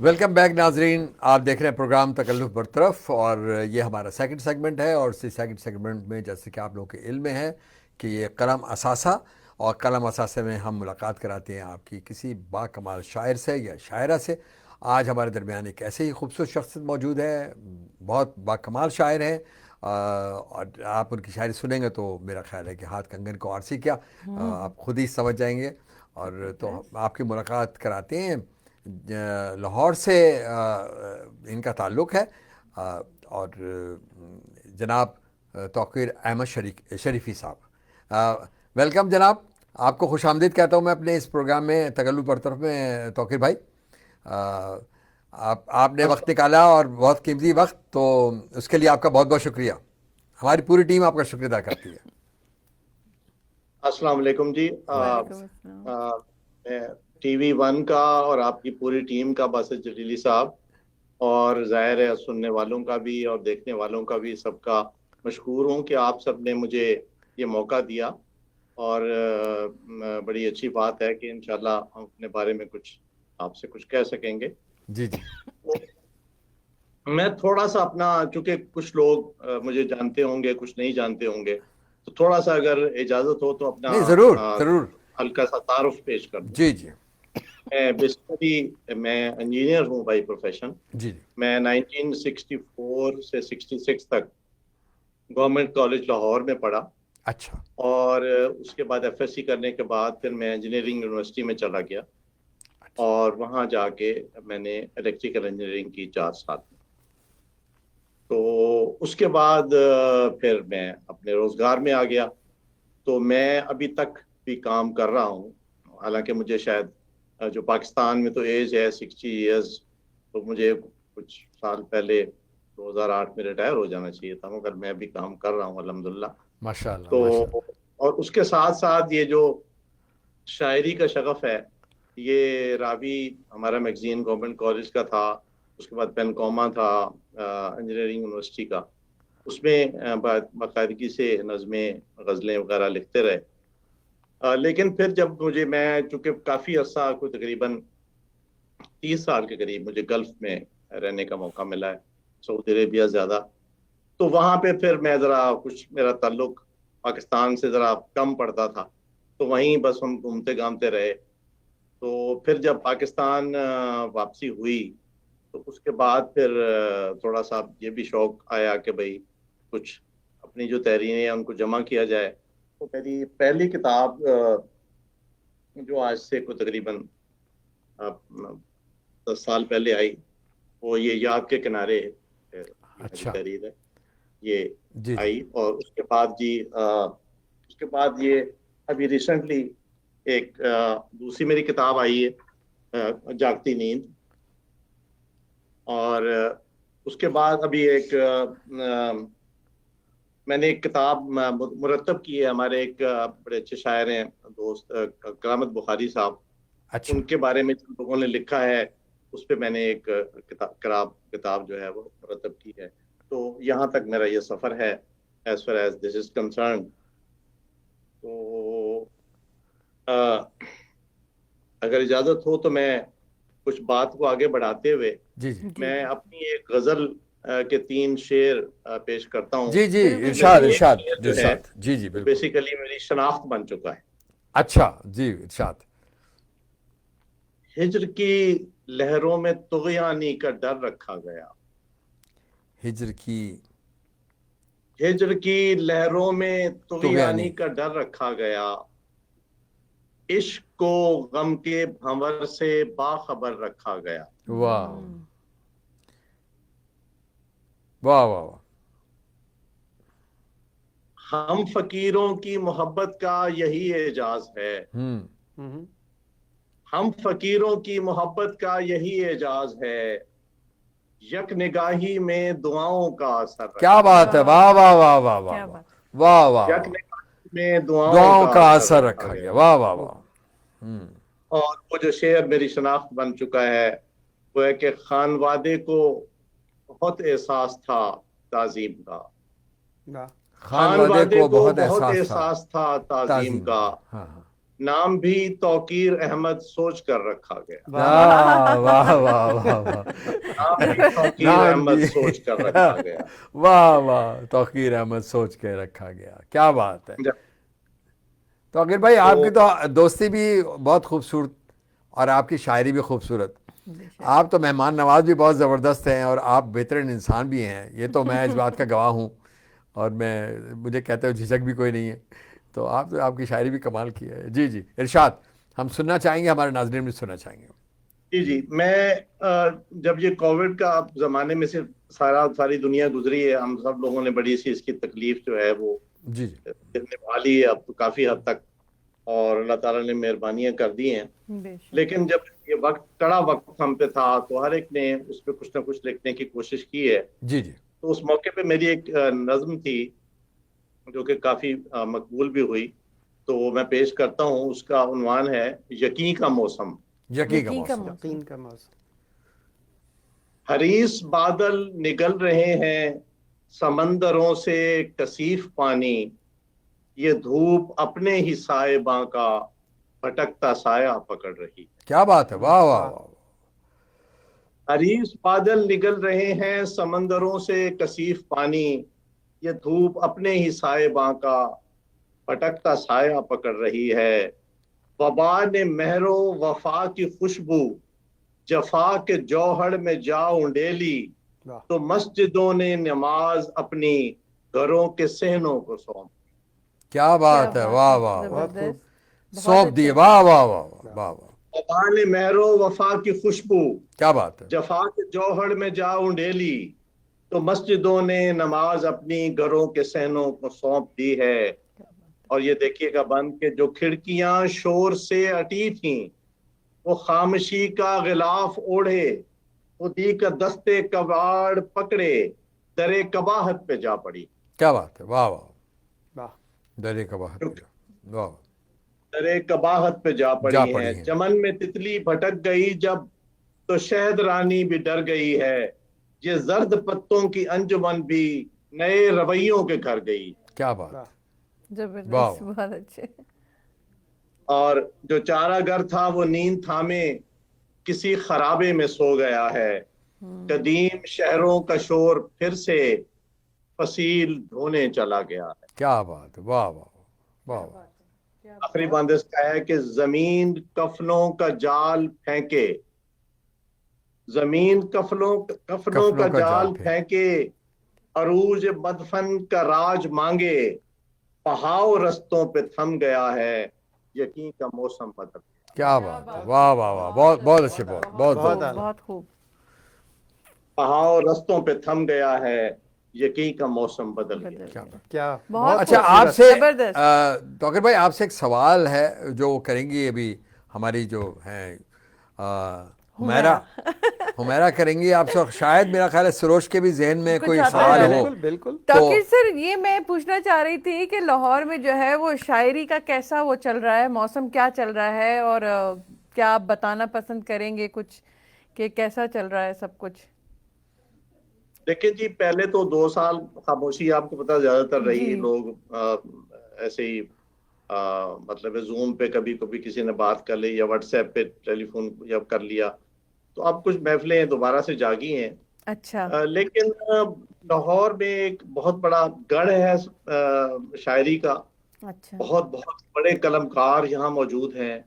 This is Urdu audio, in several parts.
ویلکم بیک ناظرین، آپ دیکھ رہے ہیں پروگرام تکلف برطرف، اور یہ ہمارا سیکنڈ سیگمنٹ ہے. اور اسی سیکنڈ سیگمنٹ میں جیسے کہ آپ لوگوں کے علم میں ہے کہ یہ قلم اثاثہ، اور قلم اثاثہ میں ہم ملاقات کراتے ہیں آپ کی کسی با کمال شاعر سے یا شاعرہ سے. آج ہمارے درمیان ایک ایسے ہی خوبصورت شخصیت موجود ہے، بہت با کمال شاعر ہیں، اور آپ ان کی شاعری سنیں گے تو میرا خیال ہے کہ ہاتھ کنگن کو آرسی کیا آپ خود ہی سمجھ جائیں گے. اور تو آپ کی ملاقات کراتے ہیں. لاہور سے ان کا تعلق ہے، اور جناب توقیر احمد شریفی صاحب. ویلکم جناب، آپ کو خوش آمدید کہتا ہوں میں اپنے اس پروگرام میں تکلف برطرف میں. توقیر بھائی، آپ نے وقت نکالا اور بہت قیمتی وقت، تو اس کے لیے آپ کا بہت بہت شکریہ. ہماری پوری ٹیم آپ کا شکریہ ادا کرتی ہے. السلام علیکم جی. میں ٹی وی ون کا اور آپ کی پوری ٹیم کا باسط جلیلی صاحب، اور ظاہر ہے سننے والوں کا بھی اور دیکھنے والوں کا بھی سب کا مشکور ہوں کہ آپ سب نے مجھے یہ موقع دیا. اور بڑی اچھی بات ہے کہ انشاءاللہ ہم اپنے بارے میں کچھ آپ سے کچھ کہہ سکیں گے. جی جی. میں تھوڑا سا اپنا، چونکہ کچھ لوگ مجھے جانتے ہوں گے کچھ نہیں جانتے ہوں گے، تو تھوڑا سا اگر اجازت ہو تو اپنا نہیں، ضرور ضرور. ہلکا سا تعارف پیش کر دوں. جی جی میں بیسیکلی میں انجینئر ہوں بائی پروفیشن. جی جی. میں 1964 سے 66 تک گورنمنٹ کالج لاہور میں پڑھا، اچھا. اور اس کے بعد ایف ایس سی کرنے کے بعد پھر میں انجینئرنگ یونیورسٹی میں چلا گیا، اور وہاں جا کے میں نے الیکٹریکل انجینئرنگ کی 4 سال. تو اس کے بعد پھر میں اپنے روزگار میں آ گیا. تو میں ابھی تک بھی کام کر رہا ہوں، حالانکہ مجھے شاید جو پاکستان میں تو ایج ہے 60 ایئرز، تو مجھے کچھ سال پہلے 2008 میں ریٹائر ہو جانا چاہیے تھا، مگر میں ابھی کام کر رہا ہوں الحمدللہ. ماشاء اللہ تو ماشاء اللہ. اور اس کے ساتھ ساتھ یہ جو شاعری کا شغف ہے، یہ راوی ہمارا میگزین گورنمنٹ کالج کا تھا، اس کے بعد پین کوما تھا انجینئرنگ یونیورسٹی کا، اس میں باقاعدگی سے نظمیں غزلیں وغیرہ لکھتے رہے. لیکن پھر جب میں چونکہ کافی عرصہ کو تقریباً 30 سال کے قریب مجھے گلف میں رہنے کا موقع ملا ہے، سعودی عربیہ زیادہ. تو وہاں پہ پھر میں ذرا کچھ میرا تعلق پاکستان سے ذرا کم پڑتا تھا، تو وہیں بس ہم گھومتے گھامتے رہے. تو پھر جب پاکستان واپسی ہوئی تو اس کے بعد پھر تھوڑا سا یہ بھی شوق آیا کہ بھئی کچھ اپنی جو تحریریں ہیں ان کو جمع کیا جائے. تو میری پہلی کتاب جو آج سے کو تقریباً 10 سال پہلے آئی، وہ یہ یاد کے کنارے اچھا. تحریر ہے، یہ جی آئی. اور اس کے بعد یہ ابھی ریسنٹلی ایک دوسری میری کتاب آئی ہے جاگتی نیند. اور اس کے بعد ابھی ایک میں نے ایک کتاب مرتب کی ہے، ہمارے ایک بڑے اچھے شاعر ہیں دوست کرامت بخاری صاحب، اچھا. ان کے بارے میں جن لوگوں نے لکھا ہے اس پہ میں نے ایک کتاب جو ہے وہ مرتب کی ہے. تو یہاں تک میرا یہ سفر ہے as far as this is concerned. تو اگر اجازت ہو تو میں کچھ بات کو آگے بڑھاتے ہوئے جی جی میں اپنی ایک غزل کے 3 شعر پیش کرتا ہوں. جی جی. ارشاد ارشاد جو ہے ارشاد. جی جی بالکل. بیسیکلی میری شناخت بن چکا ہے. اچھا جی ارشاد. ہجر کی لہروں میں طغیانی کا ڈر رکھا گیا، ہجر کی لہروں میں طغیانی کا ڈر رکھا گیا، عشق کو غم کے بھنور سے باخبر رکھا گیا. واہ واہ واہ. ہم فقیروں کی محبت کا یہی اعجاز ہے، ہم فقیروں کی محبت کا یہی اعجاز ہے، یک نگاہی میں دعاؤں کا اثر. کیا بات ہے. واہ واہ واہ واہ واہ واہ واہ. یک نگاہی میں دعاؤں کا اثر رکھا گیا. واہ واہ واہ. اور وہ جو شعر میری شناخت بن چکا ہے وہ ہے کہ خانوادے کو بہت احساس تھا تعظیم کا، خانوادے کو بہت احساس تھا تعظیم کا، نام بھی توقیر احمد سوچ کر رکھا گیا. واہ واہ واہ واہ واہ نام بھی توقیر نام احمد بھی سوچ کر رکھا گیا. واہ واہ توقیر احمد سوچ کے رکھا گیا. کیا بات ہے توقیر بھائی, آپ کی تو دوستی بھی بہت خوبصورت اور آپ کی شاعری بھی خوبصورت. آپ تو مہمان نواز بھی بہت زبردست ہیں اور آپ بہترین انسان بھی ہیں, یہ تو میں اس بات کا گواہ ہوں, اور مجھے کہتے ہوئے جھجک بھی کوئی نہیں ہے. تو آپ کی شاعری بھی کمال کی ہے. جی جی ارشاد, ہم سننا چاہیں گے, ہمارے ناظرین بھی سننا چاہیں گے. جی میں جب یہ کووڈ کا زمانے میں سے ساری دنیا گزری ہے, ہم سب لوگوں نے بڑی سی اس کی تکلیف جو ہے وہ جی جی نبھا لی ہے اب تو کافی حد تک, اور اللہ تعالیٰ نے مہربانیاں کر دی ہیں. لیکن جب یہ کڑا وقت ہم پہ تھا تو ہر ایک نے اس پہ کچھ نہ کچھ لکھنے کی کوشش کی ہے. جی جی تو اس موقع پہ میری ایک نظم تھی جو کہ کافی مقبول بھی ہوئی, تو میں پیش کرتا ہوں. اس کا عنوان ہے یقین کا موسم. یقین کا موسم. یقین کا موسم. حریص بادل نگل رہے ہیں سمندروں سے کثیف پانی, یہ دھوپ اپنے ہی سائباں کا بھٹکتا سایہ پکڑ رہی. کیا بات ہے, واہ واہ واہ. حریص بادل نگل رہے ہیں سمندروں سے کثیف پانی, یہ دھوپ اپنے ہی سائباں کا بھٹکتا سایہ پکڑ رہی ہے. وبا نے مہر و وفا کی خوشبو جفا کے جوہر میں جا اونڈیلی, تو مسجدوں نے نماز اپنی گھروں کے صحنوں کو سونپ. کیا بات ہے, واہ واہ, بہت خوب. سونپ دیے, واہ واہ واہ واہ واہ. وبا نے مہر و وفا کی خوشبو کیا بات ہے. جفا کے جوہر میں جا اونڈیلی, تو مسجدوں نے نماز اپنی گھروں کے صحنوں کو سونپ دی ہے. اور یہ دیکھیے گا بند کہ جو کھڑکیاں شور سے اٹی تھیں وہ خاموشی کا غلاف اوڑھے, خودی کا دستے کباڑ پکڑے درے کباہت پہ جا پڑی. کیا بات ہے, واہ واہ. واہ. درے کا باہر, واہ. درے کباہت پہ جا پڑی ہے. چمن میں تتلی بھٹک گئی جب تو شہد رانی بھی ڈر گئی ہے, یہ زرد پتوں کی انجمن بھی نئے رویوں کے گھر گئی. کیا بات, زبردست, بہت اچھے. اور جو چارہ گر تھا وہ نیند تھامے کسی خرابے میں سو گیا ہے, قدیم شہروں کا شور پھر سے فصیل ڈھونے چلا گیا ہے. کیا بات ہے, واہ واہ واہ واہ. آخری بند اس کا ہے کہ زمین کفنوں کا جال پھینکے, زمین کفنوں کا جال پھینکے, عروج مدفن کا راج مانگے, بہاؤ رستوں پہ تھم گیا ہے, یقین کا موسم بدل. کیا بات ہے, واہ واہ واہ, بہت بہت اچھے, بہت بہت خوب. بہاؤ رستوں پہ تھم گیا ہے, یقین کا موسم بدل گیا. کیا اچھا. آپ سے توقیر بھائی, آپ سے ایک سوال ہے جو کریں گی ابھی ہماری جو ہیں حمیرہ کریں گی آپ سے, شاید میرا خیال ہے سروش کے بھی ذہن میں کوئی سوال ہو. بالکل. توقیر سر, یہ میں پوچھنا چاہ رہی تھی کہ لاہور میں جو ہے وہ شاعری کا کیسا وہ چل رہا ہے, موسم کیا چل رہا ہے, اور کیا آپ بتانا پسند کریں گے کچھ کہ کیسا چل رہا ہے سب کچھ؟ دیکھیں جی, پہلے تو 2 سال خاموشی آپ کو پتا زیادہ تر رہی. لوگ ایسے ہی مطلب زوم پہ کبھی کبھی کسی نے بات کر لی یا واٹس ایپ پہ ٹیلی فون یا کر لیا, تو اب کچھ محفلیں دوبارہ سے جاگی ہیں. اچھا. لیکن لاہور میں ایک بہت بڑا گڑھ ہے شاعری کا. اچھا. بہت بہت بڑے قلمکار یہاں موجود ہیں,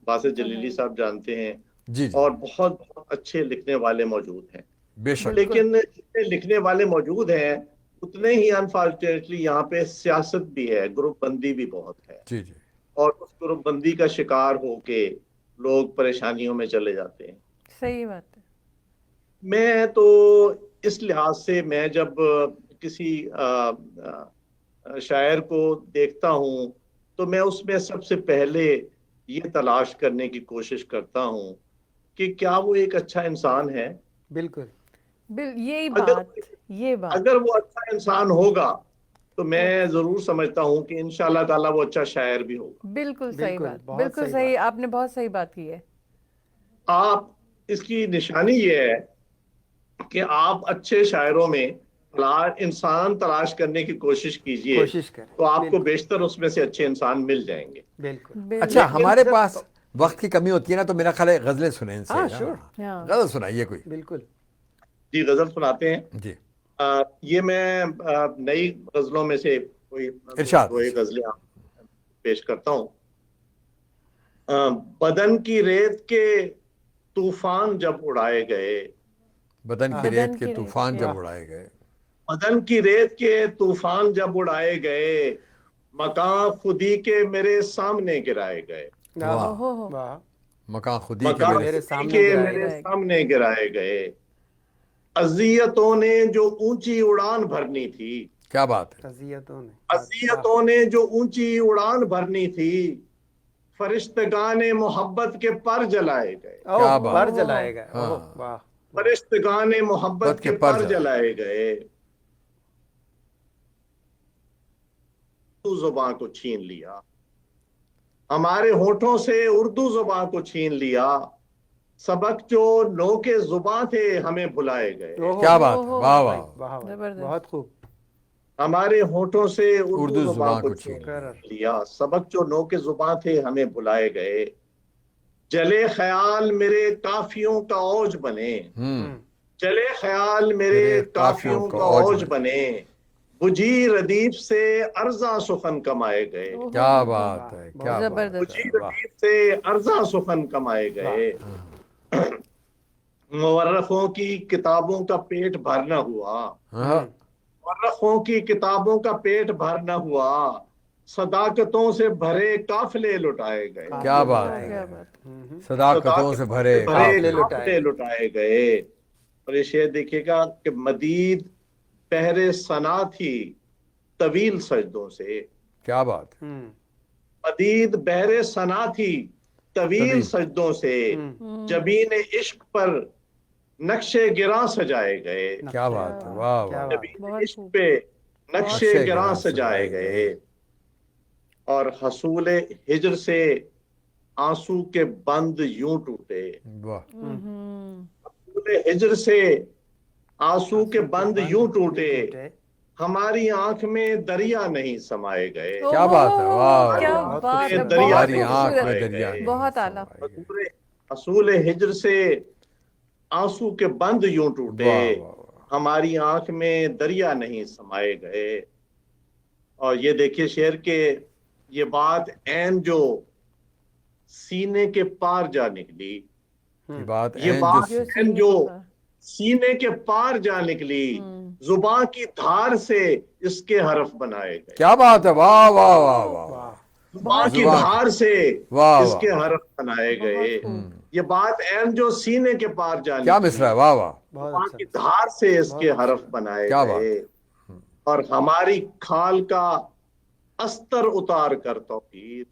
باسط جلیلی صاحب جانتے ہیں, اور بہت بہت اچھے لکھنے والے موجود ہیں. بے شک. لیکن جتنے لکھنے والے موجود ہیں اتنے ہی انفارچونیٹلی یہاں پہ سیاست بھی ہے, گروپ بندی بھی بہت ہے. جی جی. اور اس گروپ بندی کا شکار ہو کے لوگ پریشانیوں میں چلے جاتے ہیں. صحیح بات ہے. میں تو اس لحاظ سے, میں جب کسی شاعر کو دیکھتا ہوں تو میں اس میں سب سے پہلے یہ تلاش کرنے کی کوشش کرتا ہوں کہ کیا وہ ایک اچھا انسان ہے. بالکل. یہی بات, یہ بات. اگر وہ اچھا انسان ہوگا تو میں ضرور سمجھتا ہوں کہ انشاءاللہ تعالیٰ وہ اچھا شاعر بھی ہوگا. بالکل صحیح بات, بالکل صحیح, آپ نے بہت صحیح بات کی ہے. آپ اس کی نشانی یہ ہے کہ آپ اچھے شاعروں میں انسان تلاش کرنے کی کوشش کیجئے کوشش کریں تو آپ کو بیشتر اس میں سے اچھے انسان مل جائیں گے. بالکل. اچھا ہمارے پاس وقت کی کمی ہوتی ہے نا تو میرا خیال ہے غزلیں سنیں ان سے. ہاں sure. ہاں. غزل سنائیے کوئی. بالکل. جی غزل سناتے ہیں. جی یہ میں نئی غزلوں میں سے کوئی ارشاد. کوئی غزلیں پیش کرتا ہوں. بدن کی ریت کے طوفان جب اڑائے گئے, بدن کی ریت کے طوفان جب اڑائے گئے, بدن کی ریت کے طوفان جب اڑائے گئے, مکان خودی کے میرے سامنے گرائے گئے. واہ. مکان خودی کے مکان میرے خودی کے میرے سامنے گرائے گئے. اذیتوں نے جو اونچی اڑان بھرنی تھی, کیا بات ہے, اذیتوں نے جو اونچی اڑان بھرنی تھی, فرشتگان محبت کے پر جلائے گئے. کیا بات. پر جلائے گئے. واہ. فرشتگان محبت کے پر جلائے گئے. اردو زبان کو چھین لیا, ہمارے ہونٹوں سے اردو زبان کو چھین لیا. سبق جو نو کے زباں تھے ہمیں بھلائے گئے. کیا بات ہے. واہ واہ. بہت خوب. ہمارے ہونٹوں سے اردو زبان کو چھین لیا, سبق جو نو کے زباں تھے ہمیں بھلائے گئے. جلے خیال میرے کافیوں کا اوج بنے, چلے خیال میرے کافیوں کا اوج بنے. بجھی ردیف سے ارزاں سخن کمائے گئے. کیا بات ہے. کیا بجھی ردیف سے ارزاں سخن کمائے گئے. مورخوں کی کتابوں کا پیٹ بھر نہ ہوا, مورخوں کی کتابوں کا پیٹ بھر نہ ہوا. صداقتوں سے بھرے قافلے لٹائے گئے. کیا بات ہے. صداقتوں سے بھرے قافلے لٹائے گئے. اور یہ شعر دیکھیے گا کہ مدید پہرے ثنا تھی طویل سجدوں سے. کیا بات. مدید بہر ثنا تھی طویل سجدوں سے. جبین عشق پر نقشے گراں سجائے گئے. کیا بات ہے. واہ. جبین عشق پہ نقشے گراں سجائے گئے. اور حصول ہجر سے آنسو کے بند یوں ٹوٹے. حصول ہجر سے آنسو کے بند یوں ٹوٹے, ہماری آنکھ میں دریا نہیں سمائے گئے. کیا بات ہے. واہ. کیا بات ہے. ہماری آنکھ میں دریا. بہت اعلیٰ. حصول ہجر سے آنسو کے بند یوں ٹوٹے, ہماری آنکھ میں دریا نہیں سمائے گئے. اور یہ دیکھیے شعر کے یہ بات عین جو سینے کے پار جا نکلی. یہ بات عین جو سینے کے پار جا نکلی. زبان کی دھار سے اس کے حرف بنائے گئے. کیا بات ہے. واہ واہ واہ واہ. زبان کی دھار سے اس کے حرف بنائے گئے. یہ بات عین جو سینے کے پار جا نکلی. کیا مصرع ہے. واہ واہ. زبان کی دھار سے اس کے حرف بنائے گئے. اور ہماری کھال کا استر اتار کر توقیر,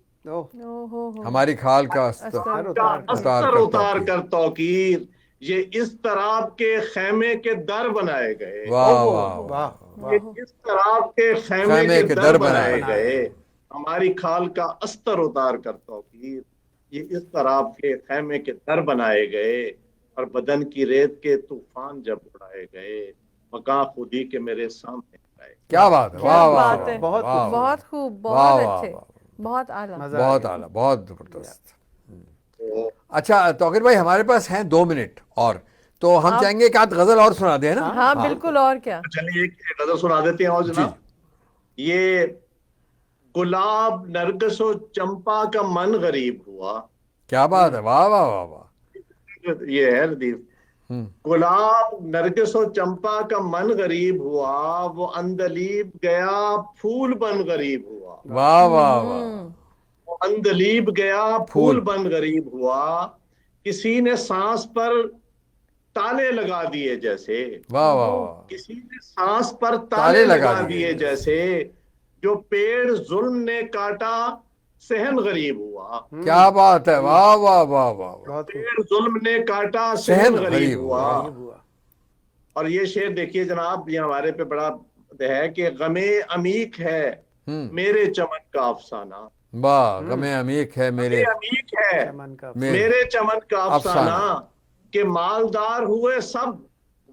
ہماری کھال کا استر اتار کر توقیر, یہ اضطراب کے خیمے کے در بنائے گئے. واہ واہ. یہ اضطراب کے خیمے کے در بنائے گئے. ہماری کھال کا استر اتار کر توقیر, یہ اضطراب کے خیمے کے در بنائے گئے. اور بدن کی ریت کے طوفان جب اڑائے گئے, مکان خودی کے میرے سامنے. کیا بات ہے. واہ واہ. بہت خوب. بہت اچھے. بہت اعلیٰ. بہت اعلیٰ. بہت زبردست. اچھا توقیر بھائی ہمارے پاس ہیں 2 منٹ اور, تو ہم چاہیں گے کہ آپ غزل اور سنا دیں نا. ہاں بالکل. اور کیا. چلیے ایک غزل سنا دیتے ہیں. اور جناب یہ گلاب نرگس و چمپا کا من غریب ہوا. کیا بات ہے. واہ واہ واہ واہ. یہ ہے ردیف. گلاب نرگس و چمپا کا من غریب ہوا, وہ اندلیب گیا پھول بن غریب ہوا. واہ واہ واہ. وہ اندلیب گیا پھول بن غریب ہوا, کسی نے سانس پر تالے لگا دیے جیسے. واہ واہ. کسی نے سانس پر تالے لگا دیے جیسے, جو پیڑ ظلم نے کاٹا صحن غریب ہوا. کیا بات ہے. واہ واہ واہ واہ. پیڑ ظلم نے کاٹا صحن غریب ہوا. اور یہ شعر دیکھیے جناب, یہ ہمارے پہ بڑا ہے کہ غم عمیق ہے میرے چمن کا افسانہ. واہ. غم عمیق ہے میرے چمن کا افسانہ, کہ مالدار ہوئے سب